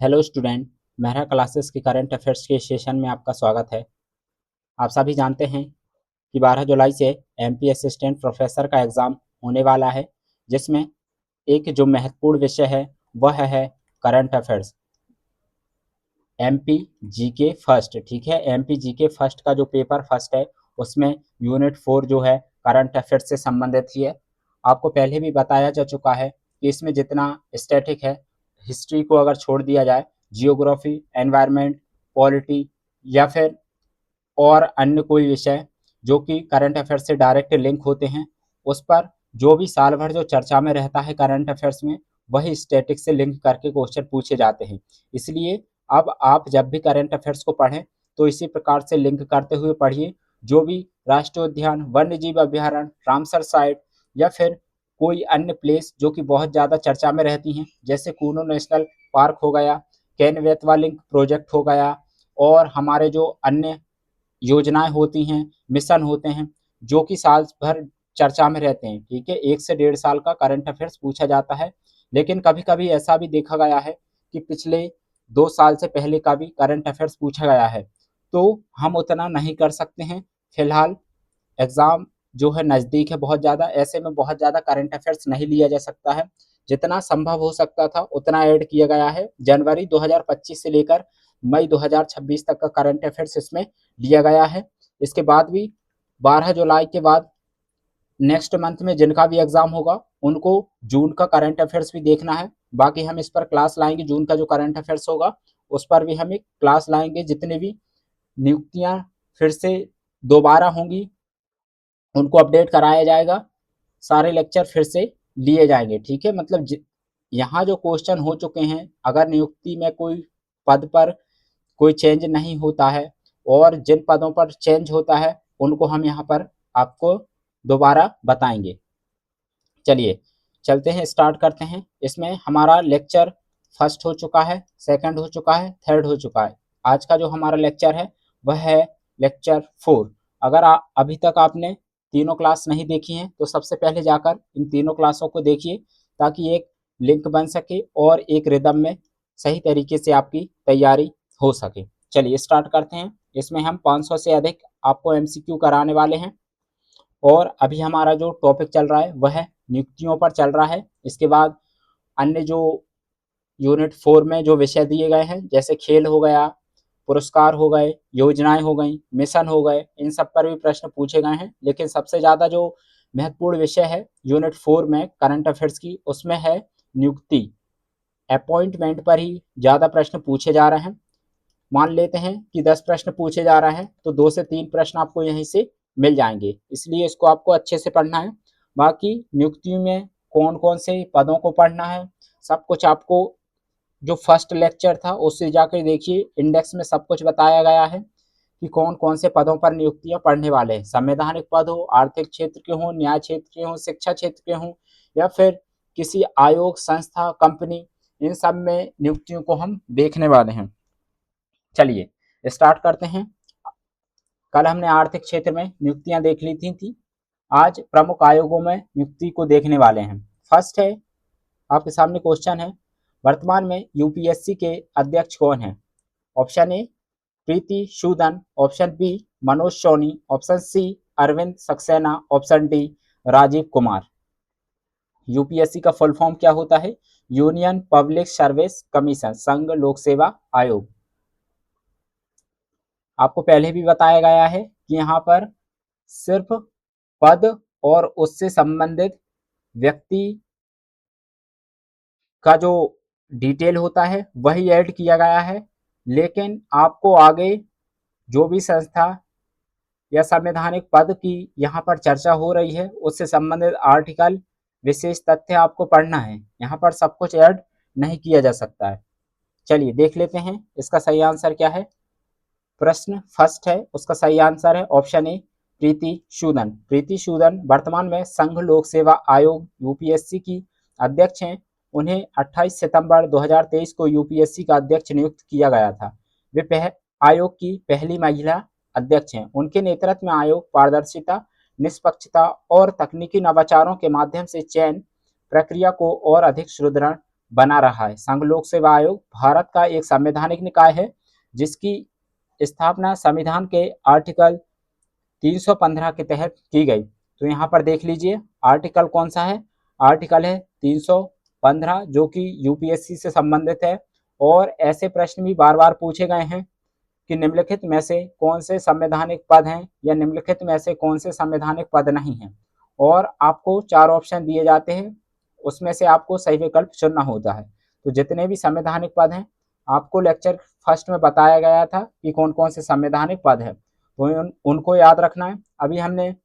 Hello student. Mehra classes के current affairs के session में आपका स्वागत है। आप सभी जानते हैं कि 12 जुलाई से एमपी असिस्टेंट प्रोफेसर का एग्ज़ाम होने वाला है, जिसमें एक जो महत्वपूर्ण विषय है वह है current affairs, MP GK first. ठीक है, एमपी जीके फर्स्ट का जो पेपर फर्स्ट है उसमें यूनिट 4 जो है करंट अफेयर्स से संबंधित ही है। आपको पहले भी बताया जा चुका है कि इसमें जितना स्टैटिक है, हिस्ट्री को अगर छोड़ दिया जाए, जियोग्राफी, एनवायरनमेंट, पॉलिटी या फिर और अन्य कोई विषय जो कि करंट अफेयर्स से डायरेक्ट लिंक होते हैं, उस पर जो भी साल भर जो चर्चा में रहता है करंट अफेयर्स में, वही स्टैटिक से लिंक करके क्वेश्चन पूछे जाते हैं। इसलिए अब आप जब भी करंट अफेयर्स को पढ़ें तो इसी प्रकार से लिंक करते हुए पढ़िए। जो भी राष्ट्रीय उद्यान, वन्य जीव अभ्यारण्य, रामसर साइट या फिर कोई अन्य प्लेस जो कि बहुत ज़्यादा चर्चा में रहती हैं, जैसे कूनो नेशनल पार्क हो गया, केन बेतवा लिंक प्रोजेक्ट हो गया, और हमारे जो अन्य योजनाएं होती हैं, मिशन होते हैं, जो कि साल भर चर्चा में रहते हैं। ठीक है, 1 से 1.5 साल का करंट अफेयर्स पूछा जाता है। लेकिन कभी-कभी ऐसा भी देखा गया है कि पिछले 2 साल से पहले का भी करंट अफेयर्स पूछा गया है, तो हम उतना नहीं कर सकते हैं। फिलहाल एग्ज़ाम जो है नज़दीक है बहुत ज़्यादा, ऐसे में बहुत ज़्यादा करंट अफेयर्स नहीं लिया जा सकता है। जितना संभव हो सकता था उतना ऐड किया गया है। जनवरी 2025 से लेकर मई 2026 तक का करंट अफेयर्स इसमें लिया गया है। इसके बाद भी 12 जुलाई के बाद नेक्स्ट मंथ में जिनका भी एग्ज़ाम होगा उनको जून का करंट अफेयर्स भी देखना है। बाकी हम इस पर क्लास लाएंगे, जून का जो करंट अफेयर्स होगा उस पर भी हम एक क्लास लाएंगे। जितनी भी नियुक्तियां फिर से दोबारा होंगी उनको अपडेट कराया जाएगा, सारे लेक्चर फिर से लिए जाएंगे। ठीक है, मतलब यहाँ जो क्वेश्चन हो चुके हैं, अगर नियुक्ति में कोई पद पर कोई चेंज नहीं होता है और जिन पदों पर चेंज होता है उनको हम यहाँ पर आपको दोबारा बताएंगे। चलिए चलते हैं, स्टार्ट करते हैं। इसमें हमारा लेक्चर फर्स्ट हो चुका है, सेकंड हो चुका है, थर्ड हो चुका है। आज का जो हमारा लेक्चर है वह है लेक्चर 4। अगर अभी तक आपने तीनों क्लास नहीं देखी हैं तो सबसे पहले जाकर इन तीनों क्लासों को देखिए, ताकि एक लिंक बन सके और एक रिदम में सही तरीके से आपकी तैयारी हो सके। चलिए स्टार्ट करते हैं। इसमें हम 500 से अधिक आपको एमसीक्यू कराने वाले हैं, और अभी हमारा जो टॉपिक चल रहा है वह नियुक्तियों पर चल रहा है। इसके बाद अन्य जो यूनिट 4 में जो विषय दिए गए हैं, जैसे खेल हो गया, पुरस्कार हो गए, योजनाएं हो गई, मिशन हो गए, इन सब पर भी प्रश्न पूछे गए हैं। लेकिन सबसे ज़्यादा जो महत्वपूर्ण विषय है यूनिट 4 में करंट अफेयर्स की, उसमें है नियुक्ति। अपॉइंटमेंट पर ही ज़्यादा प्रश्न पूछे जा रहे हैं। मान लेते हैं कि 10 प्रश्न पूछे जा रहे हैं तो 2 से 3 प्रश्न आपको यहीं से मिल जाएंगे, इसलिए इसको आपको अच्छे से पढ़ना है। बाकी नियुक्ति में कौन कौन से पदों को पढ़ना है, सब कुछ आपको जो फर्स्ट लेक्चर था उससे जाकर देखिए, इंडेक्स में सब कुछ बताया गया है कि कौन कौन से पदों पर नियुक्तियां पढ़ने वाले हैं। संवैधानिक पद हो, आर्थिक क्षेत्र के हों, न्याय क्षेत्र के हों, शिक्षा क्षेत्र के हों, या फिर किसी आयोग, संस्था, कंपनी, इन सब में नियुक्तियों को हम देखने वाले हैं। चलिए स्टार्ट करते हैं। कल हमने आर्थिक क्षेत्र में नियुक्तियां देख ली थी। आज प्रमुख आयोगों में नियुक्ति को देखने वाले हैं। फर्स्ट है, आपके सामने क्वेश्चन है, वर्तमान में यूपीएससी के अध्यक्ष कौन है? Option A Preeti Sudan, option B Manoj Soni, option C Arvind Saxena, option D Rajiv Kumar. UPSC का फुल फॉर्म क्या होता है? यूनियन पब्लिक सर्विस कमीशन, संघ लोक सेवा आयोग। आपको पहले भी बताया गया है कि यहाँ पर सिर्फ पद और उससे संबंधित व्यक्ति का जो डिटेल होता है वही ऐड किया गया है। लेकिन आपको आगे जो भी संस्था या संवैधानिक पद की यहाँ पर चर्चा हो रही है उससे संबंधित आर्टिकल, विशेष तथ्य आपको पढ़ना है। यहाँ पर सब कुछ ऐड नहीं किया जा सकता है। चलिए देख लेते हैं इसका सही आंसर क्या है। प्रश्न फर्स्ट है, उसका सही आंसर है ऑप्शन ए प्रीति सूदन। प्रीति सूदन वर्तमान में संघ लोक सेवा आयोग यूपीएससी की अध्यक्ष हैं। उन्हें 28 सितंबर 2023 को यूपीएससी का अध्यक्ष नियुक्त किया गया था। वे आयोग की पहली महिला अध्यक्ष हैं। उनके नेतृत्व में आयोग पारदर्शिता, निष्पक्षता और तकनीकी नवाचारों के माध्यम से चयन प्रक्रिया को और अधिक सुदृढ़ बना रहा है। संघ लोक सेवा आयोग भारत का एक संवैधानिक निकाय है जिसकी स्थापना संविधान के आर्टिकल 315 के तहत की गई। तो यहाँ पर देख लीजिए आर्टिकल कौन सा है, आर्टिकल है 315 जो कि यूपीएससी से संबंधित है। और ऐसे प्रश्न भी बार बार पूछे गए हैं कि निम्नलिखित में से कौन से संवैधानिक पद हैं या निम्नलिखित में से कौन से संवैधानिक पद नहीं हैं। और आपको 4 ऑप्शन दिए जाते हैं, उसमें से आपको सही विकल्प चुनना होता है। तो जितने भी संवैधानिक पद हैं आपको लेक्चर फर्स्ट में बताया गया था कि कौन कौन से संवैधानिक पद है, तो उनको याद रखना है। अभी हमने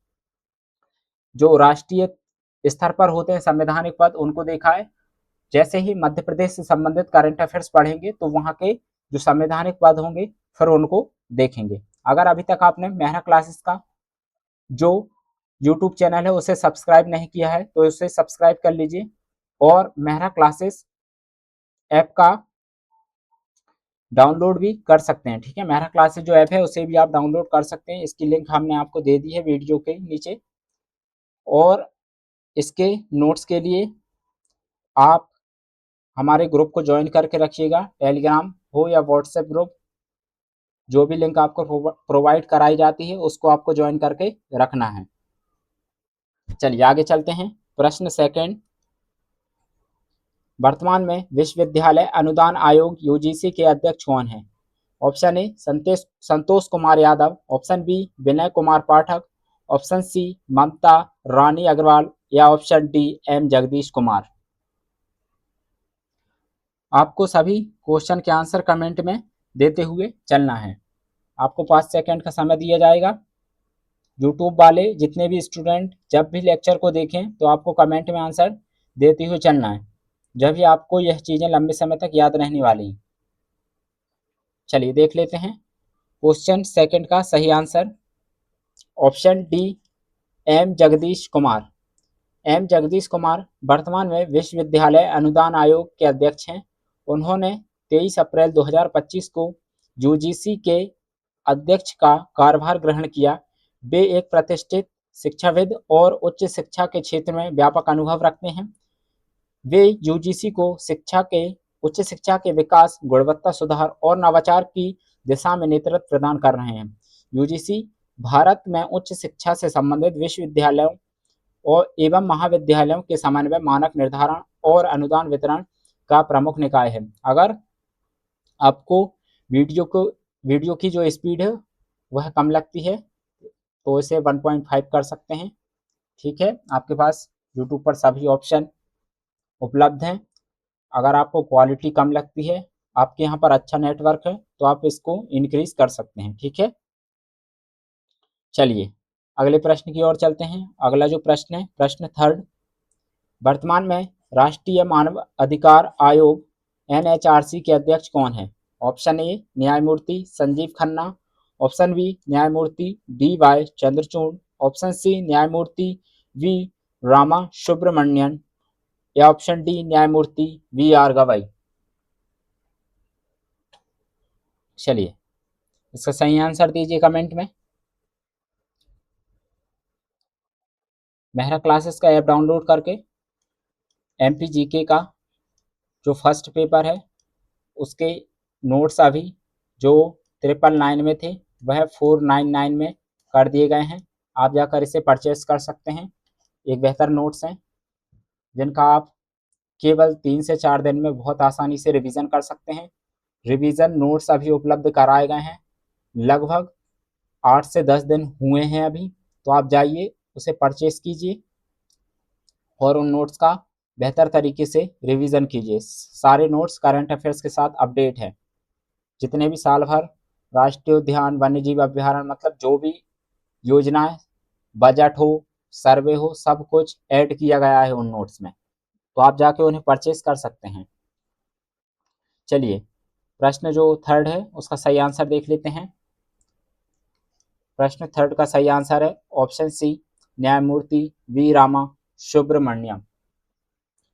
जो राष्ट्रीय स्तर पर होते हैं संवैधानिक पद उनको देखा है। जैसे ही मध्य प्रदेश से संबंधित करंट अफेयर्स पढ़ेंगे तो वहाँ के जो संवैधानिक पद होंगे फिर उनको देखेंगे। अगर अभी तक आपने मेहरा क्लासेस का जो यूट्यूब चैनल है उसे सब्सक्राइब नहीं किया है तो उसे सब्सक्राइब कर लीजिए और मेहरा क्लासेस ऐप का डाउनलोड भी कर सकते हैं। ठीक है, मेहरा क्लासेस जो ऐप है उसे भी आप डाउनलोड कर सकते हैं। इसकी लिंक हमने आपको दे दी है वीडियो के नीचे। और इसके नोट्स के लिए आप हमारे ग्रुप को ज्वाइन करके रखिएगा, टेलीग्राम हो या व्हाट्सएप ग्रुप, जो भी लिंक आपको प्रोवाइड कराई जाती है उसको आपको ज्वाइन करके रखना है। चलिए आगे चलते हैं। प्रश्न सेकंड, वर्तमान में विश्वविद्यालय अनुदान आयोग यूजीसी के अध्यक्ष कौन है? Option A Santosh Kumar Yadav, option B Vinay Kumar Pathak, option C Mamata Rani Agarwal या option D M Jagdish Kumar. आपको सभी क्वेश्चन के आंसर कमेंट में देते हुए चलना है। आपको 5 सेकंड का समय दिया जाएगा। यूट्यूब वाले जितने भी स्टूडेंट जब भी लेक्चर को देखें तो आपको कमेंट में आंसर देते हुए चलना है, जब भी आपको यह चीज़ें लंबे समय तक याद रहने वाली। चलिए देख लेते हैं क्वेश्चन सेकंड का सही answer. Option D M Jagdish Kumar. M Jagdish Kumar वर्तमान में विश्वविद्यालय अनुदान आयोग के अध्यक्ष हैं। उन्होंने 23 अप्रैल 2025 को यूजीसी के अध्यक्ष का कार्यभार ग्रहण किया। वे एक प्रतिष्ठित शिक्षाविद और उच्च शिक्षा के क्षेत्र में व्यापक अनुभव रखते हैं। वे यूजीसी को उच्च शिक्षा के विकास, गुणवत्ता सुधार और नवाचार की दिशा में नेतृत्व प्रदान कर रहे हैं। यूजीसी भारत में उच्च शिक्षा से संबंधित विश्वविद्यालयों और एवं महाविद्यालयों के समन्वय, मानक निर्धारण और अनुदान वितरण का प्रमुख निकाय है। अगर आपको वीडियो की जो स्पीड है वह कम लगती है तो इसे 1.5 कर सकते हैं। ठीक है, आपके पास यूट्यूब पर सभी ऑप्शन उपलब्ध हैं। अगर आपको क्वालिटी कम लगती है, आपके यहाँ पर अच्छा नेटवर्क है तो आप इसको इंक्रीज कर सकते हैं। ठीक है, चलिए अगले प्रश्न की ओर चलते हैं। अगला जो प्रश्न है, प्रश्न थर्ड, वर्तमान में राष्ट्रीय मानव अधिकार आयोग एनएचआरसी के अध्यक्ष कौन है? ऑप्शन ए न्यायमूर्ति संजीव खन्ना, ऑप्शन बी न्यायमूर्ति D Y Chandrachud, option C न्यायमूर्ति वी रामा सुब्रमण्यन या ऑप्शन डी न्यायमूर्ति वी आर गवई। चलिए इसका सही आंसर दीजिए कमेंट में। मेहरा क्लासेस का ऐप डाउनलोड करके एमपीजीके का जो फर्स्ट पेपर है उसके नोट्स अभी जो 999 में थे वह 499 में कर दिए गए हैं। आप जाकर इसे परचेस कर सकते हैं। एक बेहतर नोट्स हैं जिनका आप केवल 3 से 4 दिन में बहुत आसानी से रिवीजन कर सकते हैं। रिवीजन नोट्स अभी उपलब्ध कराए गए हैं, लगभग 8 से 10 दिन हुए हैं अभी, तो आप जाइए उसे परचेस कीजिए और उन नोट्स का बेहतर तरीके से रिवीजन कीजिए। सारे नोट्स करंट अफेयर्स के साथ अपडेट है। जितने भी साल भर राष्ट्रीय उद्यान, वन्य जीव अभ्यारण्य, मतलब जो भी योजनाएं, बजट हो, सर्वे हो, सब कुछ ऐड किया गया है उन नोट्स में, तो आप जाके उन्हें परचेस कर सकते हैं। चलिए प्रश्न जो थर्ड है उसका सही आंसर देख लेते हैं। प्रश्न थर्ड का सही आंसर है ऑप्शन सी न्यायमूर्ति वी रामा सुब्रमण्यम।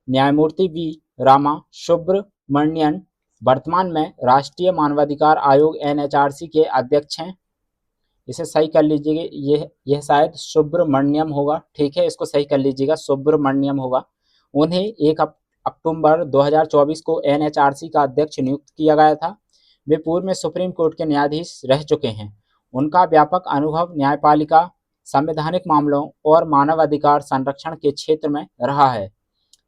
न्यायमूर्ति वी रामा सुब्रमण्यन वर्तमान में राष्ट्रीय मानवाधिकार आयोग एनएचआरसी के अध्यक्ष हैं। इसे सही कर लीजिएगा, यह शायद सुब्रमण्यम होगा। ठीक है, इसको सही कर लीजिएगा, सुब्रमण्यम होगा। उन्हें अक्टूबर 2024 को एनएचआरसी का अध्यक्ष नियुक्त किया गया था। वे पूर्व में सुप्रीम कोर्ट के न्यायाधीश रह चुके हैं। उनका व्यापक अनुभव न्यायपालिका, संवैधानिक मामलों और मानवाधिकार संरक्षण के क्षेत्र में रहा है।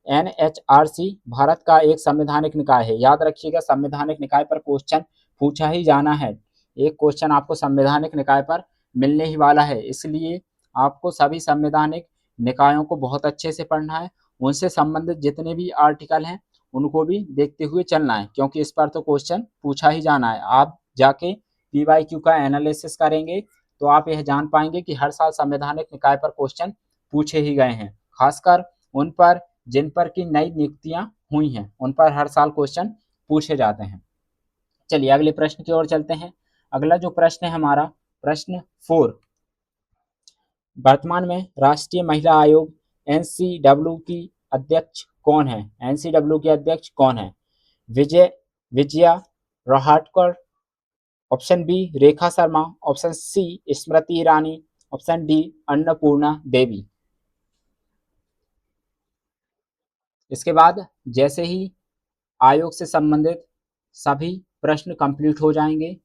एनएचआरसी भारत का एक संवैधानिक निकाय है। याद रखिएगा, संवैधानिक निकाय पर क्वेश्चन पूछा ही जाना है। एक क्वेश्चन आपको संवैधानिक निकाय पर मिलने ही वाला है, इसलिए आपको सभी संवैधानिक निकायों को बहुत अच्छे से पढ़ना है। उनसे संबंधित जितने भी आर्टिकल हैं उनको भी देखते हुए चलना है, क्योंकि इस पर तो क्वेश्चन पूछा ही जाना है। आप जाके पीवाईक्यू का एनालिसिस करेंगे तो आप यह जान पाएंगे कि हर साल संवैधानिक निकाय पर क्वेश्चन पूछे ही गए हैं, खासकर उन पर जिन पर की नई नियुक्तियां हुई हैं उन पर हर साल क्वेश्चन पूछे जाते हैं। चलिए अगले प्रश्न की ओर चलते हैं। अगला जो प्रश्न है हमारा, प्रश्न 4, वर्तमान में राष्ट्रीय महिला आयोग एनसीडब्ल्यू की अध्यक्ष कौन है? एनसीडब्ल्यू की अध्यक्ष कौन है? Vijaya Rahatkar, option B Rekha Sharma, option सी स्मृति ईरानी, ऑप्शन डी अन्नपूर्णा देवी। इसके बाद जैसे ही आयोग से संबंधित सभी प्रश्न कंप्लीट हो जाएंगे,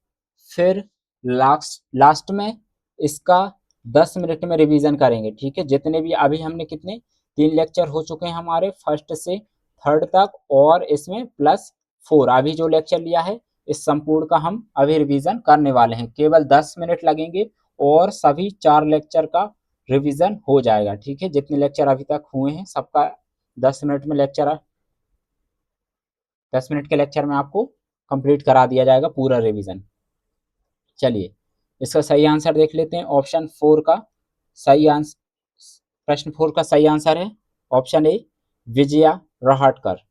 फिर लास्ट में इसका 10 मिनट में रिवीजन करेंगे। ठीक है, जितने भी अभी हमने कितने 3 लेक्चर हो चुके हैं हमारे, फर्स्ट से थर्ड तक, और इसमें +4 अभी जो लेक्चर लिया है इस संपूर्ण का हम अभी रिवीजन करने वाले हैं। केवल 10 मिनट लगेंगे और सभी 4 लेक्चर का रिवीजन हो जाएगा। ठीक है, जितने लेक्चर अभी तक हुए हैं सबका 10 मिनट में लेक्चर 10 मिनट के लेक्चर में आपको कंप्लीट करा दिया जाएगा पूरा रिवीजन। चलिए इसका सही आंसर देख लेते हैं। ऑप्शन 4 का सही आंसर, प्रश्न 4 का सही आंसर है ऑप्शन ए विजया रहाटकर।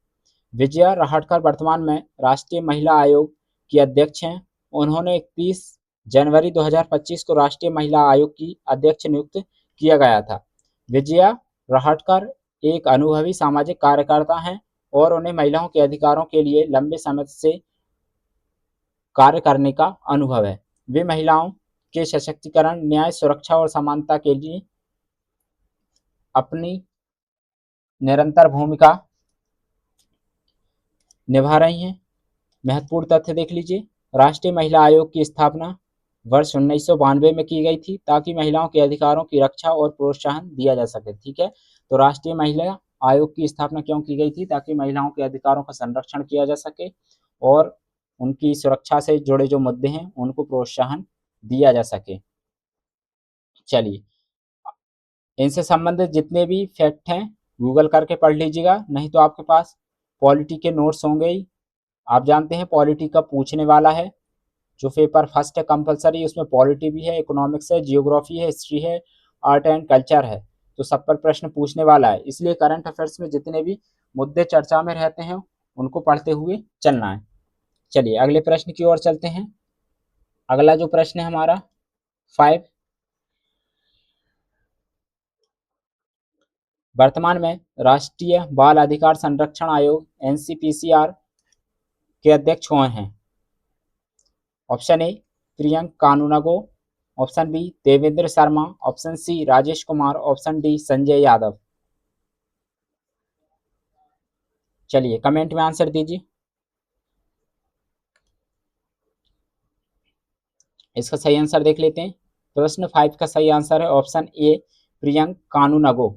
विजया रहाटकर वर्तमान में राष्ट्रीय महिला आयोग की अध्यक्ष हैं। उन्होंने 31 जनवरी 2025 को राष्ट्रीय महिला आयोग की अध्यक्ष नियुक्त किया गया था। विजया रहाटकर एक अनुभवी सामाजिक कार्यकर्ता हैं और उन्हें महिलाओं के अधिकारों के लिए लंबे समय से कार्य करने का अनुभव है। वे महिलाओं के सशक्तिकरण, न्याय, सुरक्षा और समानता के लिए अपनी निरंतर भूमिका निभा रही हैं। महत्वपूर्ण तथ्य देख लीजिए, राष्ट्रीय महिला आयोग की स्थापना वर्ष 1992 में की गई थी ताकि महिलाओं के अधिकारों की रक्षा और प्रोत्साहन दिया जा सके। ठीक है, तो राष्ट्रीय महिला आयोग की स्थापना क्यों की गई थी? ताकि महिलाओं के अधिकारों का संरक्षण किया जा सके और उनकी सुरक्षा से जुड़े जो मुद्दे हैं उनको प्रोत्साहन दिया जा सके। चलिए इनसे संबंधित जितने भी फैक्ट हैं गूगल करके पढ़ लीजिएगा, नहीं तो आपके पास पॉलिटी के नोट्स होंगे ही। आप जानते हैं पॉलिटी का पूछने वाला है, जो पेपर फर्स्ट है कंपलसरी, उसमें पॉलिटी भी है, इकोनॉमिक्स है, जियोग्राफी है, हिस्ट्री है, आर्ट एंड कल्चर है, तो सब पर प्रश्न पूछने वाला है। इसलिए करंट अफेयर्स में जितने भी मुद्दे चर्चा में रहते हैं उनको पढ़ते हुए चलना है। चलिए अगले प्रश्न की ओर चलते हैं। अगला जो प्रश्न है हमारा 5, वर्तमान में राष्ट्रीय बाल अधिकार संरक्षण आयोग एनसीपीसीआर के अध्यक्ष कौन हैं? Option A Priyank Kanoongo, option B Devendra Sharma, option C Rajesh Kumar, option D Sanjay Yadav. चलिए कमेंट में आंसर दीजिए। इसका सही आंसर देख लेते हैं। प्रश्न 5 का सही आंसर है ऑप्शन ए प्रियंक कानूनगो।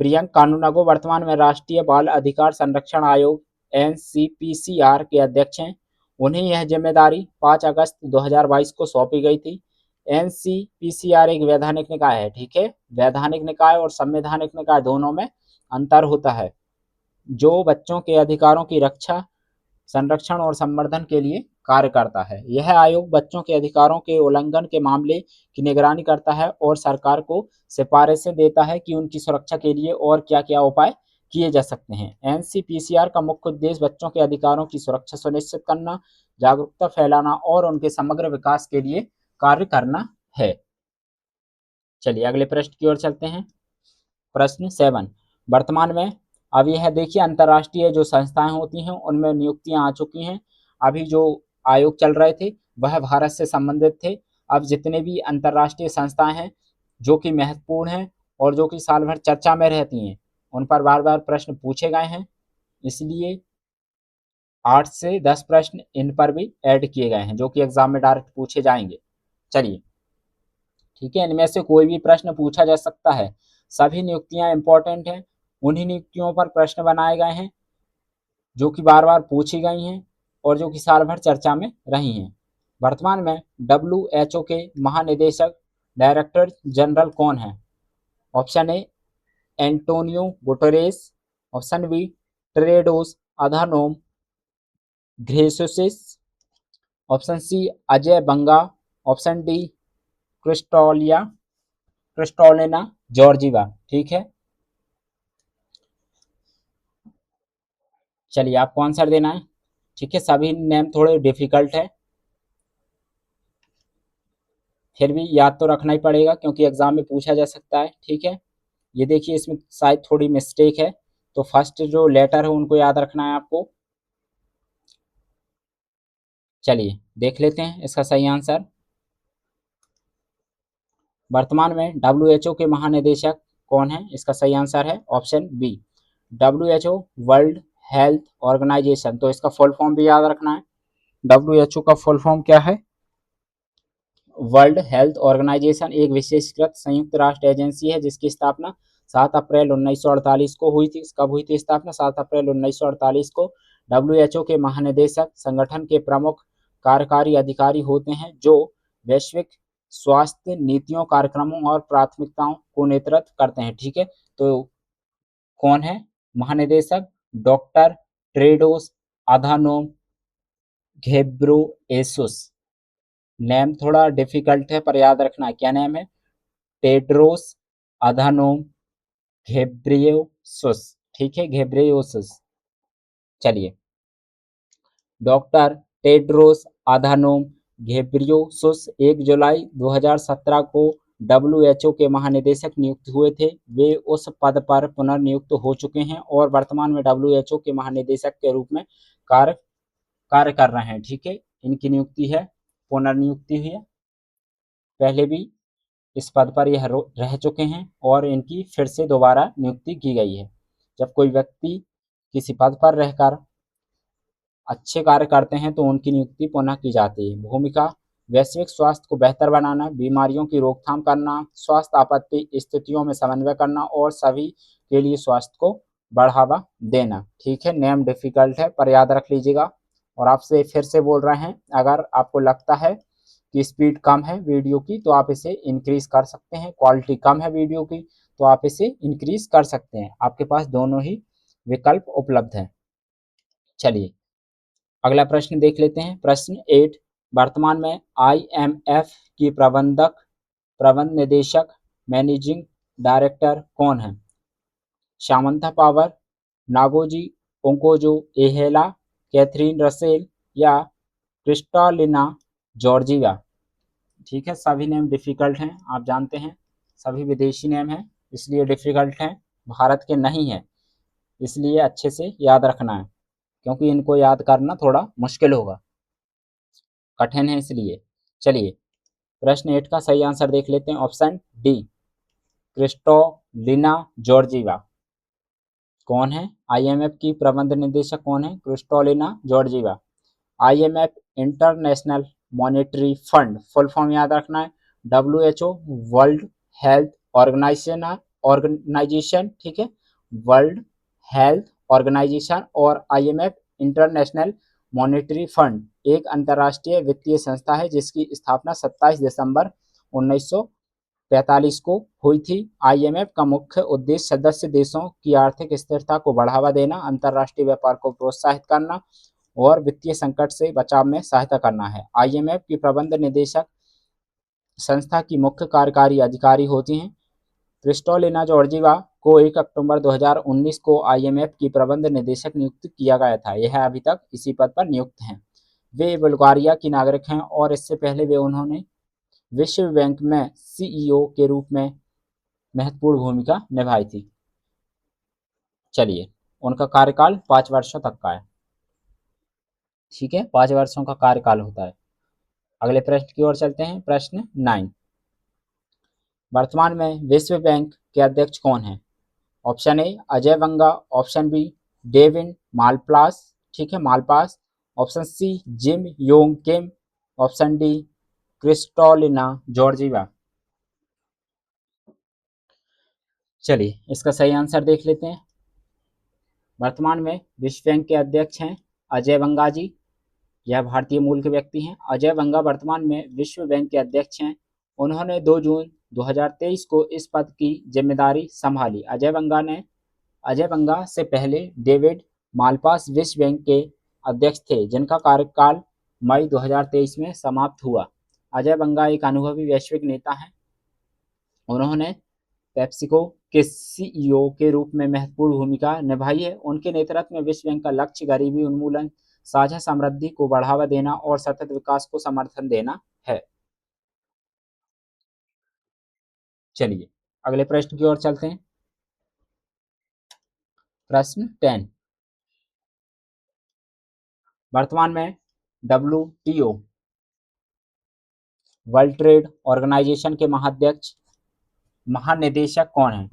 प्रियंक कानूनगो वर्तमान में राष्ट्रीय बाल अधिकार संरक्षण आयोग एनसीपीसीआर के अध्यक्ष हैं। उन्हें यह जिम्मेदारी 5 अगस्त 2022 को सौंपी गई थी। एनसीपीसीआर एक वैधानिक निकाय है। ठीक है, वैधानिक निकाय और संवैधानिक निकाय दोनों में अंतर होता है, जो बच्चों के अधिकारों की रक्षा, संरक्षण और संवर्धन के लिए कार्य करता है। यह आयोग बच्चों के अधिकारों के उल्लंघन के मामले की निगरानी करता है और सरकार को सिफारिशें देता है कि उनकी सुरक्षा के लिए और क्या क्या उपाय किए जा सकते हैं। एनसीपीसीआर का मुख्य उद्देश्य बच्चों के अधिकारों की सुरक्षा सुनिश्चित करना, जागरूकता फैलाना और उनके समग्र विकास के लिए कार्य करना है। चलिए अगले प्रश्न की ओर चलते हैं। प्रश्न 7, वर्तमान में अब यह देखिए अंतर्राष्ट्रीय जो संस्थाएं होती हैं उनमें नियुक्तियां आ चुकी हैं। अभी जो आयोग चल रहे थे वह भारत से संबंधित थे। अब जितने भी अंतर्राष्ट्रीय संस्थाएं हैं जो कि महत्वपूर्ण हैं और जो कि साल भर चर्चा में रहती हैं, उन पर बार बार प्रश्न पूछे गए हैं। इसलिए 8 से 10 प्रश्न इन पर भी ऐड किए गए हैं जो कि एग्जाम में डायरेक्ट पूछे जाएंगे। चलिए, ठीक है, इनमें से कोई भी प्रश्न पूछा जा सकता है। सभी नियुक्तियां इंपॉर्टेंट हैं। उन्हीं नियुक्तियों पर प्रश्न बनाए गए हैं जो कि बार बार पूछी गई हैं और जो कि साल भर चर्चा में रही हैं। वर्तमान में WHO के महानिदेशक डायरेक्टर जनरल कौन है? Option A Antonio Guterres, option B Tedros Adhanom Ghebreyesus, option C Ajay Banga, option D Kristalina Georgieva. ठीक है, चलिए आपको आंसर देना है। ठीक है, सभी नेम थोड़े डिफिकल्ट है, फिर भी याद तो रखना ही पड़ेगा क्योंकि एग्जाम में पूछा जा सकता है। ठीक है, ये देखिए इसमें शायद थोड़ी मिस्टेक है, तो फर्स्ट जो लेटर है उनको याद रखना है आपको। चलिए देख लेते हैं इसका सही आंसर। वर्तमान में WHO के महानिदेशक कौन है? इसका सही आंसर है option B WHO world health organisation. तो इसका फुल फॉर्म भी याद रखना है। WHO का फुल फॉर्म क्या है? वर्ल्ड हेल्थ ऑर्गेनाइजेशन एक विशेषकृत संयुक्त राष्ट्र एजेंसी है जिसकी स्थापना 7 अप्रैल 1948 को हुई थी। कब हुई थी स्थापना? 7 अप्रैल 1948 को। WHO के महानिदेशक संगठन के प्रमुख कार्यकारी अधिकारी होते हैं जो वैश्विक स्वास्थ्य नीतियों, कार्यक्रमों और प्राथमिकताओं को नेतृत्व करते हैं। ठीक है, तो कौन है महानिदेशक? Doctor Tedros Adhanom Ghebreyesus. Name थोड़ा डिफिकल्ट है पर याद रखना है। क्या नेम है? Tedros Adhanom Ghebreyesus. ठीक है, घेब्रेयेसुस। चलिए, डॉक्टर टेड्रोस अधानोम घेब्रेयेसुस 1 जुलाई 2017 को WHO के महानिदेशक नियुक्त हुए थे। वे उस पद पर पुनर्नियुक्त हो चुके हैं और वर्तमान में WHO के महानिदेशक के रूप में कार्य कार्य कर रहे हैं। ठीक है, इनकी नियुक्ति है, पुनर्नियुक्ति हुई है। पहले भी इस पद पर यह रह चुके हैं और इनकी फिर से दोबारा नियुक्ति की गई है। जब कोई व्यक्ति किसी पद पर रहकर अच्छे कार्य करते हैं तो उनकी नियुक्ति पुनः की जाती है। भूमिका: वैश्विक स्वास्थ्य को बेहतर बनाना, बीमारियों की रोकथाम करना, स्वास्थ्य आपत्ति स्थितियों में समन्वय करना और सभी के लिए स्वास्थ्य को बढ़ावा देना। ठीक है, नेम डिफिकल्ट है पर याद रख लीजिएगा। और आपसे फिर से बोल रहे हैं, अगर आपको लगता है कि स्पीड कम है वीडियो की तो आप इसे इंक्रीज कर सकते हैं, क्वालिटी कम है वीडियो की तो आप इसे इंक्रीज कर सकते हैं। आपके पास दोनों ही विकल्प उपलब्ध हैं। चलिए अगला प्रश्न देख लेते हैं। प्रश्न 8, वर्तमान में IMF की प्रबंध निदेशक मैनेजिंग डायरेक्टर कौन है? सामंथा पावर, नागोजी ओंकोजो एहेला, कैथरीन रसेल या क्रिस्टालिना जॉर्जिवा। ठीक है, सभी नेम डिफिकल्ट हैं, आप जानते हैं सभी विदेशी नेम हैं इसलिए डिफिकल्ट हैं, भारत के नहीं है, इसलिए अच्छे से याद रखना है क्योंकि इनको याद करना थोड़ा मुश्किल होगा, कठिन है इसलिए। चलिए प्रश्न 8 का सही आंसर देख लेते हैं। Option D Kristalina Georgieva. कौन है IMF की प्रबंध निदेशक? कौन है? Kristalina Georgieva. IMF international monetary fund, full form याद रखना है WHO वर्ल्ड हेल्थ ऑर्गेनाइजेशन। ठीक है, वर्ल्ड हेल्थ ऑर्गेनाइजेशन और IMF इंटरनेशनल मॉनेटरी फंड एक अंतर्राष्ट्रीय वित्तीय संस्था है जिसकी स्थापना 27 दिसंबर 1945 को हुई थी। IMF का मुख्य उद्देश्य सदस्य देशों की आर्थिक स्थिरता को बढ़ावा देना, अंतर्राष्ट्रीय व्यापार को प्रोत्साहित करना और वित्तीय संकट से बचाव में सहायता करना है। IMF की प्रबंध निदेशक संस्था की मुख्य कार्यकारी अधिकारी होती हैं। क्रिस्टोलिना जॉर्जिवा को 1 अक्टूबर 2019 को IMF की प्रबंध निदेशक नियुक्त किया गया था। यह अभी तक इसी पद पर नियुक्त हैं। वे बुल्गारिया की नागरिक हैं और इससे पहले उन्होंने विश्व बैंक में CEO के रूप में महत्वपूर्ण भूमिका निभाई थी। चलिए, उनका कार्यकाल 5 वर्षों तक का है। ठीक है, 5 वर्षों का कार्यकाल होता है। अगले प्रश्न की ओर चलते हैं। प्रश्न 9, वर्तमान में विश्व बैंक के अध्यक्ष कौन है? Option A Ajay Banga, option B David Malpass, ठीक है, Malpass. Option C Jim Yong Kim. Option D Kristalina Georgieva. चलिए इसका सही आंसर देख लेते हैं। वर्तमान में विश्व बैंक के अध्यक्ष हैं अजय बंगा जी। यह भारतीय मूल के व्यक्ति हैं। अजय बंगा वर्तमान में विश्व बैंक के अध्यक्ष हैं। उन्होंने 2 जून 2023 को इस पद की जिम्मेदारी संभाली। अजय बंगा से पहले डेविड मालपास विश्व बैंक के अध्यक्ष थे, जिनका कार्यकाल मई 2023 में समाप्त हुआ। अजय बंगा एक अनुभवी वैश्विक नेता हैं। उन्होंने पेप्सिको के सीईओ के रूप में महत्वपूर्ण भूमिका निभाई है। उनके नेतृत्व में विश्व बैंक का लक्ष्य गरीबी उन्मूलन, साझा समृद्धि को बढ़ावा देना और सतत विकास को समर्थन देना है। चलिए अगले प्रश्न की ओर चलते हैं। प्रश्न 10, वर्तमान में WTO वर्ल्ड ट्रेड ऑर्गेनाइजेशन के महानिदेशक कौन है?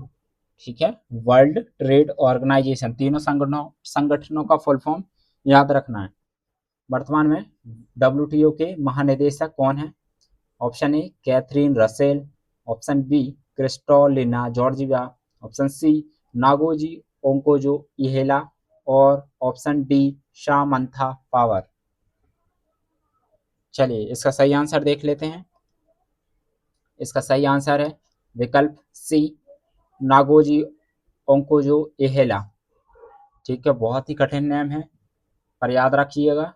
ठीक है, वर्ल्ड ट्रेड ऑर्गेनाइजेशन, तीनों संगठनों का फुल फॉर्म याद रखना है। वर्तमान में WTO के महानिदेशक कौन है? Option A Catherine Russell. Option B Kristalina Georgieva. Option C Ngozi ओंकोजो इहेला। और ऑप्शन डी शामंथा पावर। चलिए इसका सही आंसर देख लेते हैं। इसका सही आंसर है विकल्प सी नागोजी ओंकोजो इहेला। ठीक है, बहुत ही कठिन नाम है पर याद रखिएगा,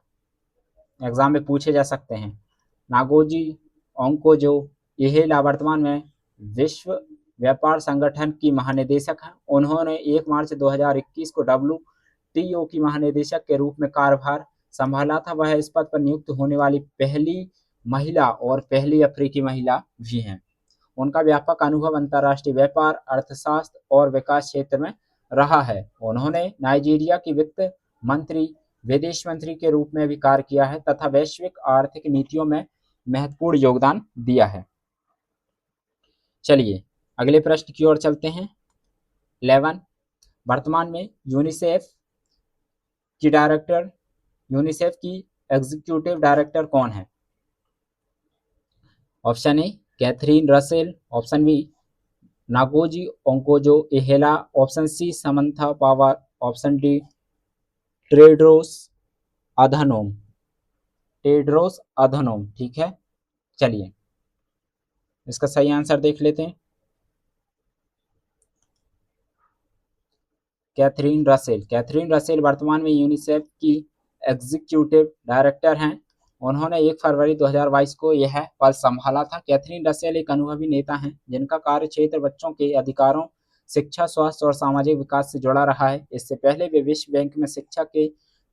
एग्जाम में पूछे जा सकते हैं। नागोजी ओंकोजो इहेला वर्तमान में विश्व व्यापार संगठन की महानिदेशक हैं। उन्होंने 1 मार्च 2021 को WTO की महानिदेशक के रूप में कार्यभार संभाला था। वह इस पद पर नियुक्त होने वाली पहली महिला और पहली अफ्रीकी महिला भी हैं। उनका व्यापक अनुभव अंतर्राष्ट्रीय व्यापार, अर्थशास्त्र और विकास क्षेत्र में रहा है। उन्होंने नाइजीरिया की वित्त मंत्री, विदेश मंत्री के रूप में भी कार्य किया है तथा वैश्विक आर्थिक नीतियों में महत्वपूर्ण योगदान दिया है। चलिए अगले प्रश्न की ओर चलते हैं। 11, वर्तमान में यूनिसेफ की एग्जीक्यूटिव डायरेक्टर कौन है? Option A Catherine Russell. Option B Ngozi ओंकोजो Iweala. Option C Samantha Power. Option D Adhanom Tedros Adhanom. ठीक है, चलिए इसका सही आंसर देख लेते हैं। कैथरीन रसेल वर्तमान में यूनिसेफ की एग्जीक्यूटिव डायरेक्टर हैं। उन्होंने 1 फरवरी 2022 को यह पद संभाला था। कैथरीन रसेल एक अनुभवी नेता हैं जिनका कार्य क्षेत्र बच्चों के अधिकारों, शिक्षा, स्वास्थ्य और सामाजिक विकास से जुड़ा रहा है। इससे पहले वे विश्व बैंक में शिक्षा के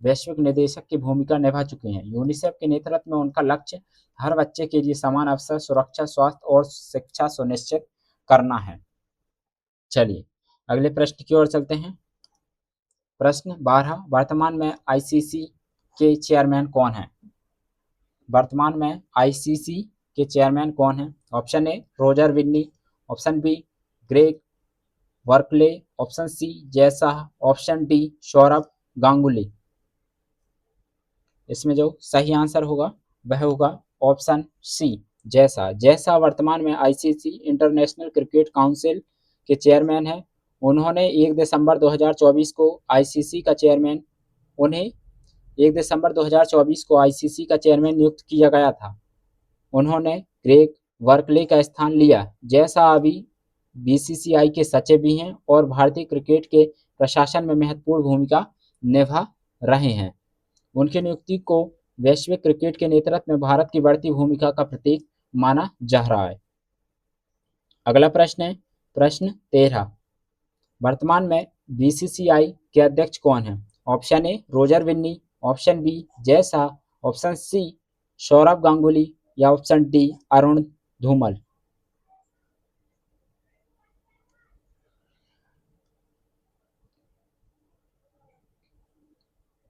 वैश्विक निदेशक की भूमिका निभा चुके हैं। यूनिसेफ के नेतृत्व में उनका लक्ष्य हर बच्चे के लिए समान अवसर, सुरक्षा, स्वास्थ्य और शिक्षा सुनिश्चित करना है। चलिए अगले प्रश्न की ओर चलते हैं। प्रश्न 12, वर्तमान में आईसीसी के चेयरमैन कौन है? वर्तमान में आईसीसी के चेयरमैन कौन है? Option A Roger Binny. Option B Greg Barclay. Option C Jay Shah. Option D Sourav Ganguly. इसमें जो सही आंसर होगा वह होगा ऑप्शन सी जय शाह। जय शाह वर्तमान में आईसीसी इंटरनेशनल क्रिकेट काउंसिल के चेयरमैन हैं। उन्हें 1 दिसंबर 2024 को आईसीसी का चेयरमैन नियुक्त किया गया था। उन्होंने ग्रेग वर्कले का स्थान लिया। जय शाह अभी बीसीसीआई के सचिव भी हैं और भारतीय क्रिकेट के प्रशासन में महत्वपूर्ण भूमिका निभा रहे हैं। उनकी नियुक्ति को वैश्विक क्रिकेट के नेतृत्व में भारत की बढ़ती भूमिका का प्रतीक माना जा रहा है। अगला प्रश्न है प्रश्न 13, वर्तमान में बीसीसीआई के अध्यक्ष कौन है? Option A Roger Binny. Option B Jay Shah. Option C Sourav Ganguly या ऑप्शन डी अरुण धूमल।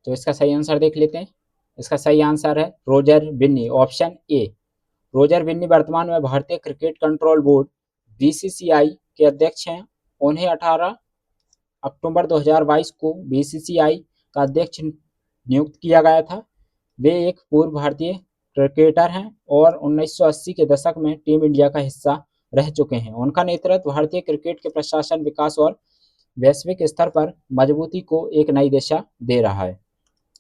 तो इसका सही आंसर देख लेते हैं। इसका सही आंसर है रोजर विन्नी, ऑप्शन ए। रोजर विन्नी वर्तमान में भारतीय क्रिकेट कंट्रोल बोर्ड बीसीसीआई के अध्यक्ष हैं। उन्हें 18 अक्टूबर 2022 को बीसीसीआई का अध्यक्ष नियुक्त किया गया था। वे एक पूर्व भारतीय क्रिकेटर हैं और 1980 के दशक में टीम इंडिया का हिस्सा रह चुके हैं। उनका नेतृत्व भारतीय क्रिकेट के प्रशासन, विकास और वैश्विक स्तर पर मजबूती को एक नई दिशा दे रहा है।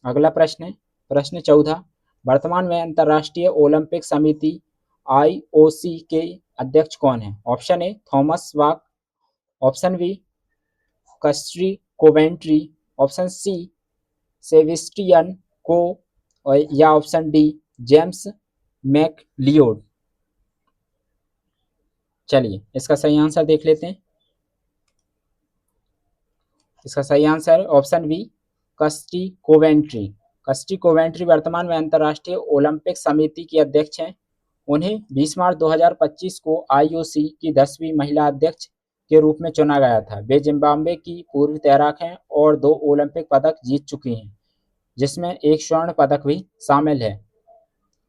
अगला प्रश्न है प्रश्न 14। वर्तमान में अंतर्राष्ट्रीय ओलंपिक समिति आईओसी के अध्यक्ष कौन है? Option A Thomas Bach, option B Kirsty Coventry, option C Sebastian Coe या ऑप्शन डी जेम्स मैकलियोड। चलिए इसका सही आंसर देख लेते हैं। इसका सही आंसर है ऑप्शन बी कस्टी कोवेंट्री। कस्टी कोवेंट्री वर्तमान में अंतर्राष्ट्रीय ओलंपिक समिति की अध्यक्ष हैं। उन्हें 20 मार्च 2025 को आईओसी की 10वीं महिला अध्यक्ष के रूप में चुना गया था। वे जिम्बाब्वे की पूर्व तैराक हैं और 2 ओलंपिक पदक जीत चुकी हैं, जिसमें एक स्वर्ण पदक भी शामिल है।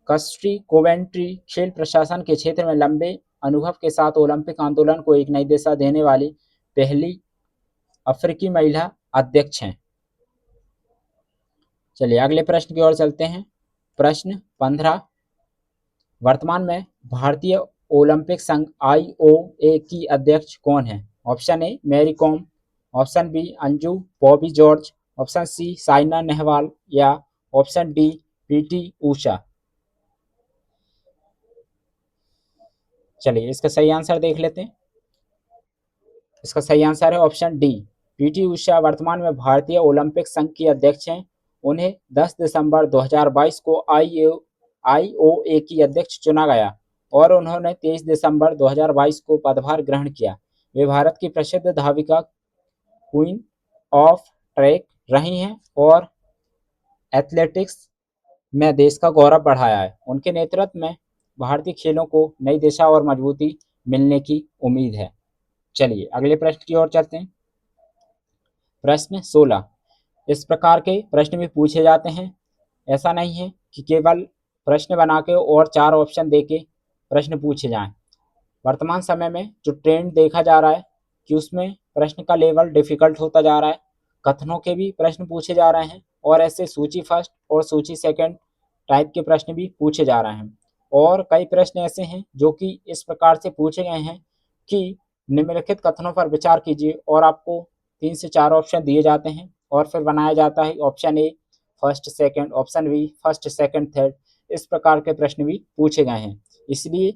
कस्टी कोवेंट्री खेल प्रशासन के क्षेत्र में लंबे अनुभव के साथ ओलंपिक आंदोलन को एक नई दिशा देने वाली पहली अफ्रीकी महिला अध्यक्ष हैं। चलिए अगले प्रश्न की ओर चलते हैं। प्रश्न 15। वर्तमान में भारतीय ओलंपिक संघ आईओए की अध्यक्ष कौन है? Option A Mary Kom, option B Anju Bobby George, option C Saina Nehwal या ऑप्शन डी पीटी ऊषा। चलिए इसका सही आंसर देख लेते हैं। इसका सही आंसर है ऑप्शन डी पीटी ऊषा वर्तमान में भारतीय ओलंपिक संघ की अध्यक्ष हैं। उन्हें 10 दिसंबर 2022 को आईओए की अध्यक्ष चुना गया और उन्होंने 23 दिसंबर 2022 को पदभार ग्रहण किया। वे भारत की प्रसिद्ध धाविका क्वीन ऑफ ट्रैक रही हैं और एथलेटिक्स में देश का गौरव बढ़ाया है। उनके नेतृत्व में भारतीय खेलों को नई दिशा और मजबूती मिलने की उम्मीद है। चलिए अगले प्रश्न की ओर चलते हैं। प्रश्न 16। इस प्रकार के प्रश्न भी पूछे जाते हैं। ऐसा नहीं है कि केवल प्रश्न बना के और 4 ऑप्शन दे के प्रश्न पूछे जाएं। वर्तमान समय में जो ट्रेंड देखा जा रहा है कि उसमें प्रश्न का लेवल डिफिकल्ट होता जा रहा है। कथनों के भी प्रश्न पूछे जा रहे हैं और ऐसे सूची फर्स्ट और सूची सेकंड टाइप के प्रश्न भी पूछे जा रहे हैं। और कई प्रश्न ऐसे हैं जो कि इस प्रकार से पूछे गए हैं कि निम्नलिखित कथनों पर विचार कीजिए और आपको 3 से 4 ऑप्शन दिए जाते हैं और फिर बनाया जाता है option A first second, option B first second third. इस प्रकार के प्रश्न भी पूछे गए हैं। इसलिए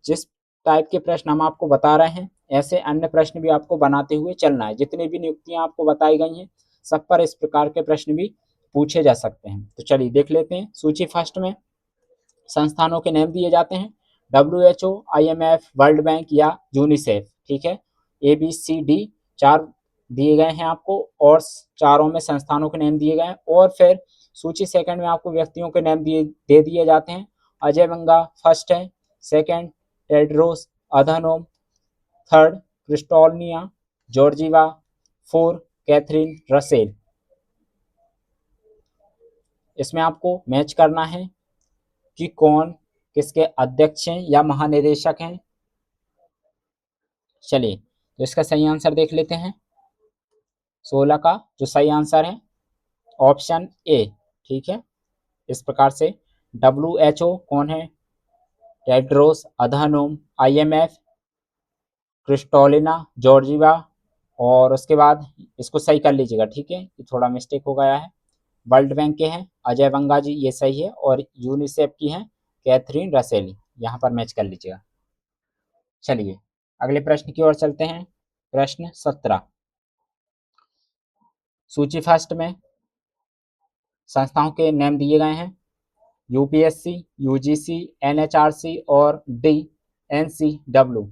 जिस टाइप के प्रश्न हम आपको बता रहे हैं ऐसे अन्य प्रश्न भी आपको बनाते हुए चलना है। जितनी भी नियुक्तियां आपको बताई गई हैं सब पर इस प्रकार के प्रश्न भी पूछे जा सकते हैं। तो चलिए देख लेते हैं। सूची फर्स्ट में संस्थानों के नाम दिए जाते हैं WHO, IMF, वर्ल्ड बैंक या यूनिसेफ। ठीक है, ABCD 4 दिए गए हैं आपको और चारों में संस्थानों के नाम दिए गए हैं। और फिर सूची सेकंड में आपको व्यक्तियों के नाम दे दिए जाते हैं। अजय बंगा फर्स्ट है, second Tedros Adhanom, third Kristalina Georgieva, fourth Catherine Russell. इसमें आपको मैच करना है कि कौन किसके अध्यक्ष हैं या महानिदेशक हैं। चलिए तो इसका सही आंसर देख लेते हैं। 16 का जो सही आंसर है ऑप्शन ए। ठीक है, इस प्रकार से WHO कौन है? टेड्रोस अधानोम, IMF क्रिस्टोलिना जॉर्जिवा और उसके बाद इसको सही कर लीजिएगा। ठीक है, ये थोड़ा मिस्टेक हो गया है। वर्ल्ड बैंक के हैं अजय बंगा जी, ये सही है। और यूनिसेफ की हैं कैथरीन रसेली, यहाँ पर मैच कर लीजिएगा। चलिए अगले प्रश्न की ओर चलते हैं। प्रश्न 17। सूची फर्स्ट में संस्थाओं के नाम दिए गए हैं UPSC, UGC, NHRC और DNCW।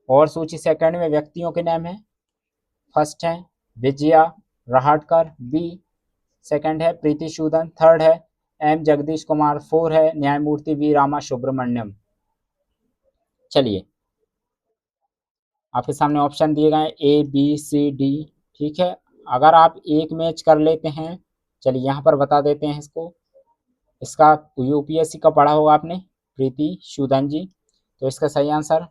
और सूची सेकंड में व्यक्तियों के नाम हैं। फर्स्ट है विजया रहाटकर, बी सेकंड है प्रीति सूदन, थर्ड है M जगदीश कुमार, फोर है न्यायमूर्ति वी रामा सुब्रमण्यम। चलिए आपके सामने ऑप्शन दिए गए ABCD। ठीक है, अगर आप एक मैच कर लेते हैं, चलिए यहाँ पर बता देते हैं इसको। इसका UPSC का पढ़ा होगा आपने, प्रीति सूदन जी। तो इसका सही आंसर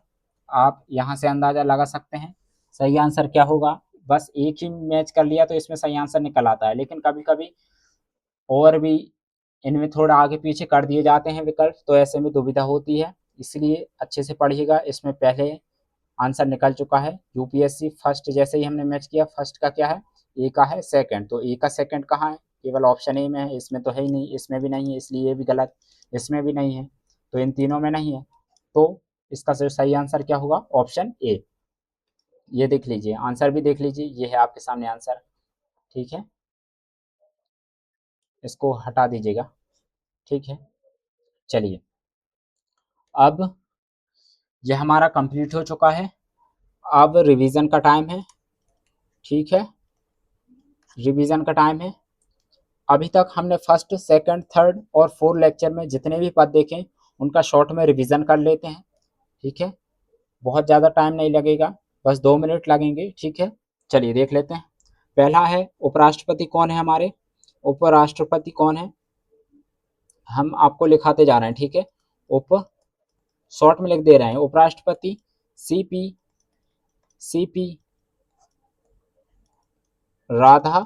आप यहाँ से अंदाजा लगा सकते हैं। सही आंसर क्या होगा? बस एक ही मैच कर लिया तो इसमें सही आंसर निकल आता है, लेकिन कभी कभी और भी इनमें थोड़ा आगे पीछे कर दिए जाते हैं विकल्प, तो ऐसे में दुविधा होती है। इसलिए अच्छे से पढ़िएगा। इसमें पहले आंसर निकल चुका है। यूपीएससी फर्स्ट जैसे ही हमने मैच किया, फर्स्ट का क्या है, ए का है सेकंड, तो ए का सेकंड कहाँ है, केवल ऑप्शन ए में है, इसमें तो है ही नहीं, इसमें भी नहीं है, इसलिए ये भी गलत, इसमें भी नहीं है, तो इन तीनों में नहीं है। तो इसका सही आंसर क्या होगा, ऑप्शन ए। ये देख लीजिए, आंसर भी देख लीजिए, ये है आपके सामने आंसर। ठीक है, इसको हटा दीजिएगा। ठीक है, चलिए, अब यह हमारा कंप्लीट हो चुका है। अब रिवीजन का टाइम है। ठीक है, रिवीजन का टाइम है। अभी तक हमने फर्स्ट सेकंड थर्ड और फोर्थ लेक्चर में जितने भी पद देखे उनका शॉर्ट में रिवीजन कर लेते हैं। ठीक है, बहुत ज़्यादा टाइम नहीं लगेगा, बस 2 मिनट लगेंगे। ठीक है, चलिए देख लेते हैं। पहला है उपराष्ट्रपति कौन है हमारे, उपराष्ट्रपति कौन है, हम आपको लिखाते जा रहे हैं। ठीक है, उप शॉर्ट में लिख दे रहे हैं, उपराष्ट्रपति सी पी राधा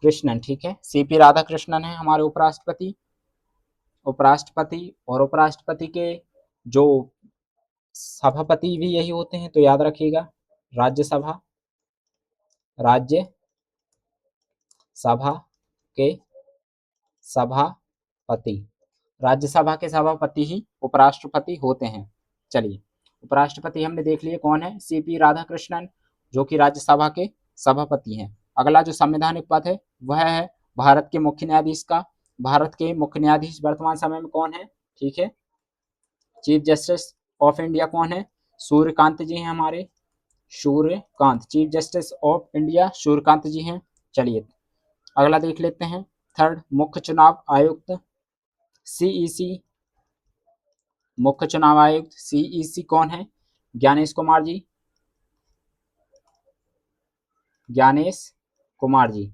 कृष्णन। ठीक है, सीपी राधा कृष्णन है हमारे उपराष्ट्रपति। उपराष्ट्रपति और उपराष्ट्रपति के जो सभापति भी यही होते हैं, तो याद रखिएगा, राज्यसभा, राज्य सभा के सभापति, राज्यसभा के सभापति ही उपराष्ट्रपति होते हैं। चलिए, उपराष्ट्रपति हमने देख लिए कौन है, सीपी राधाकृष्णन, जो कि राज्यसभा के सभापति हैं। अगला जो संवैधानिक पद है वह है भारत के मुख्य न्यायाधीश का। भारत के मुख्य न्यायाधीश वर्तमान समय में कौन है, ठीक है, चीफ जस्टिस ऑफ इंडिया कौन है, सूर्यकांत जी हैं हमारे, Suryakant, chief justice of India Suryakant ji हैं। चलिए, अगला देख लेते हैं, थर्ड, मुख्य चुनाव आयुक्त, सीईसी, मुख्य चुनाव आयुक्त सीईसी कौन है, ज्ञानेश कुमार जी, ज्ञानेश कुमार जी,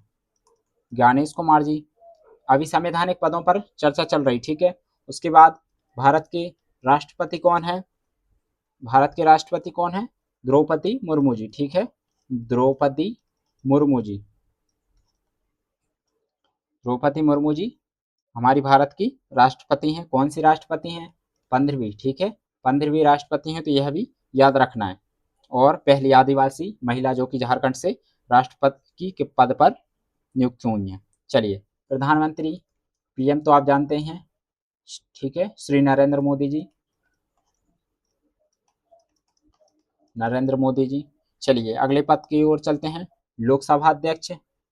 ज्ञानेश कुमार जी। अभी संवैधानिक पदों पर चर्चा चल रही। ठीक है, उसके बाद भारत के राष्ट्रपति कौन है, भारत के राष्ट्रपति कौन है, द्रौपदी मुर्मू जी। ठीक है, द्रौपदी मुर्मू जी, द्रौपदी मुर्मू जी हमारी भारत की राष्ट्रपति हैं। कौन सी राष्ट्रपति हैं, 15वीं। ठीक है, 15वीं राष्ट्रपति हैं, तो यह भी याद रखना है। और पहली आदिवासी महिला जो कि झारखंड से राष्ट्रपति के पद पर नियुक्त हुई हैं। चलिए, प्रधानमंत्री, पीएम तो आप जानते हैं, ठीक है, श्री नरेंद्र मोदी जी, नरेंद्र मोदी जी। चलिए, अगले पद की ओर चलते हैं, लोकसभा अध्यक्ष।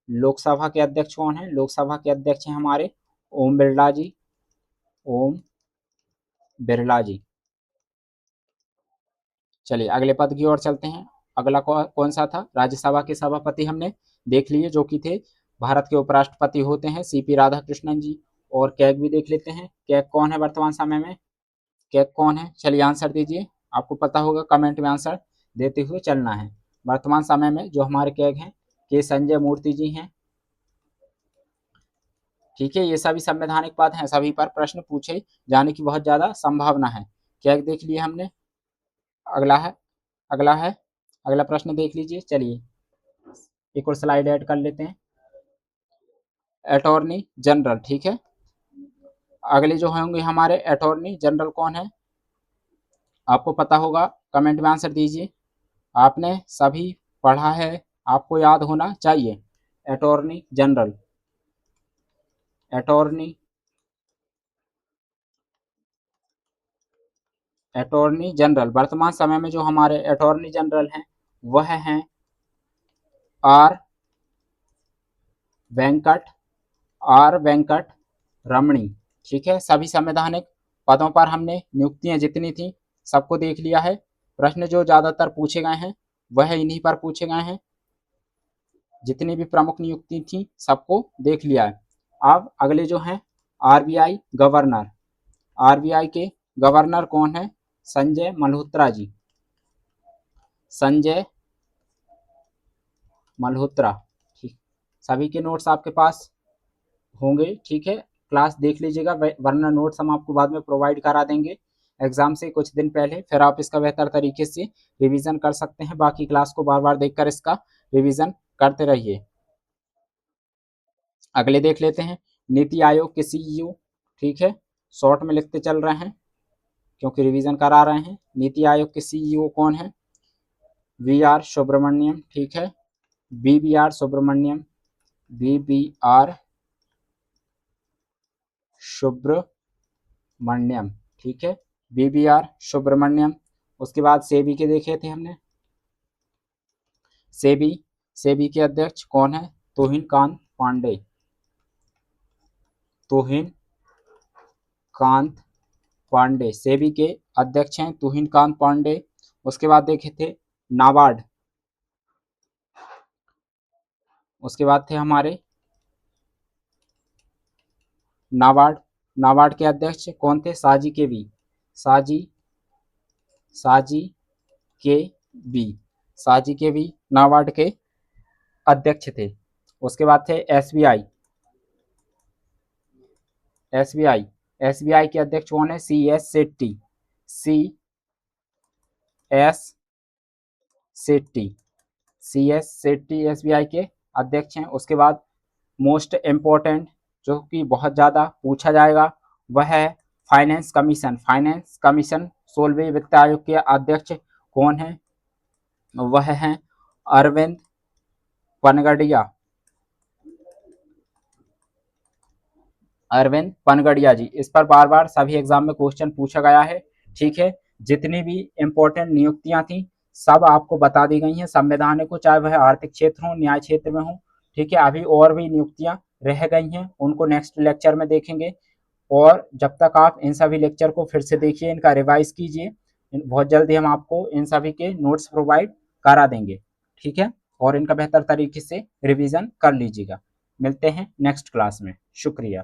लोकसभा के अध्यक्ष कौन है, लोकसभा के अध्यक्ष हैं हमारे ओम बिरला जी, ओम बिरला जी। चलिए, अगले पद की ओर चलते हैं। अगला कौन सा था, राज्यसभा के सभापति हमने देख लिए, जो कि थे भारत के उपराष्ट्रपति होते हैं सीपी राधाकृष्णन जी। और कैग भी देख लेते हैं, कैग कौन है वर्तमान समय में, कैग कौन है, चलिए आंसर दीजिए, आपको पता होगा, कमेंट में आंसर देते हुए चलना है। वर्तमान समय में जो हमारे कैग हैं, के संजय मूर्ति जी हैं। ठीक है, ये सभी संवैधानिक पद हैं, सभी पर प्रश्न पूछे जाने की बहुत ज़्यादा संभावना है। कैग देख लिए हमने। अगला है, अगला है, अगला प्रश्न देख लीजिए। चलिए, एक और स्लाइड ऐड कर लेते हैं, अटॉर्नी जनरल। ठीक है, अगले जो होंगे हमारे अटॉर्नी जनरल कौन है, आपको पता होगा, कमेंट में आंसर दीजिए, आपने सभी पढ़ा है, आपको याद होना चाहिए। Attorney general, attorney, attorney general वर्तमान समय में जो हमारे अटॉर्नी जनरल हैं वह हैं आर वेंकट, आर वेंकट रमणी। ठीक है, सभी संवैधानिक पदों पर हमने नियुक्तियां जितनी थी सबको देख लिया है। प्रश्न जो ज़्यादातर पूछे गए हैं वह इन्हीं पर पूछे गए हैं, जितनी भी प्रमुख नियुक्ति थी सबको देख लिया है। अब अगले जो हैं आरबीआई गवर्नर, आरबीआई के गवर्नर कौन है, संजय मल्होत्रा जी, संजय मल्होत्रा। ठीक, सभी के नोट्स आपके पास होंगे। ठीक है, क्लास देख लीजिएगा, वरना नोट्स हम आपको बाद में प्रोवाइड करा देंगे। एग्जाम से कुछ दिन पहले, फिर आप इसका बेहतर तरीके से रिवीजन कर सकते हैं। बाकी क्लास को बार बार देखकर इसका रिवीजन करते रहिए। अगले देख लेते हैं, नीति आयोग के सीईओ। ठीक है, शॉर्ट में लिखते चल रहे हैं क्योंकि रिवीजन करा रहे हैं। नीति आयोग के सीईओ कौन है? V R Subramaniam. ठीक है, B R Subramaniam, R Subramaniam. ठीक है, आर सुब्रमण्यम। उसके बाद सेबी के देखे थे हमने। सेबी के अध्यक्ष कौन है? तुहिन कांत पांडे। तुहिन कांत पांडे सेबी के अध्यक्ष हैं, तुहिन कांत पांडे। उसके बाद देखे थे नाबार्ड। उसके बाद थे हमारे नाबार्ड के अध्यक्ष कौन थे? साजी के वी। साजी के वी नाबार्ड के अध्यक्ष थे। उसके बाद थे एसबीआई के अध्यक्ष कौन है? सी एस सेट्टी एसबीआई के अध्यक्ष हैं। उसके बाद मोस्ट इम्पोर्टेंट, जो कि बहुत ज़्यादा पूछा जाएगा, वह है फाइनेंस कमीशन 16वें वित्त आयोग के अध्यक्ष कौन है? वह हैं अरविंद पनगड़िया जी। इस पर बार बार सभी एग्जाम में क्वेश्चन पूछा गया है। ठीक है, जितनी भी इम्पोर्टेंट नियुक्तियां थी सब आपको बता दी गई हैं संवैधानिक को, चाहे वह आर्थिक क्षेत्र हो, न्याय क्षेत्र में हो। ठीक है, अभी और भी नियुक्तियां रह गई हैं, उनको नेक्स्ट लेक्चर में देखेंगे। और जब तक आप इन सभी लेक्चर को फिर से देखिए, इनका रिवाइज कीजिए, बहुत जल्दी हम आपको इन सभी के नोट्स प्रोवाइड करा देंगे। ठीक है, और इनका बेहतर तरीके से रिवीजन कर लीजिएगा। मिलते हैं नेक्स्ट क्लास में। शुक्रिया।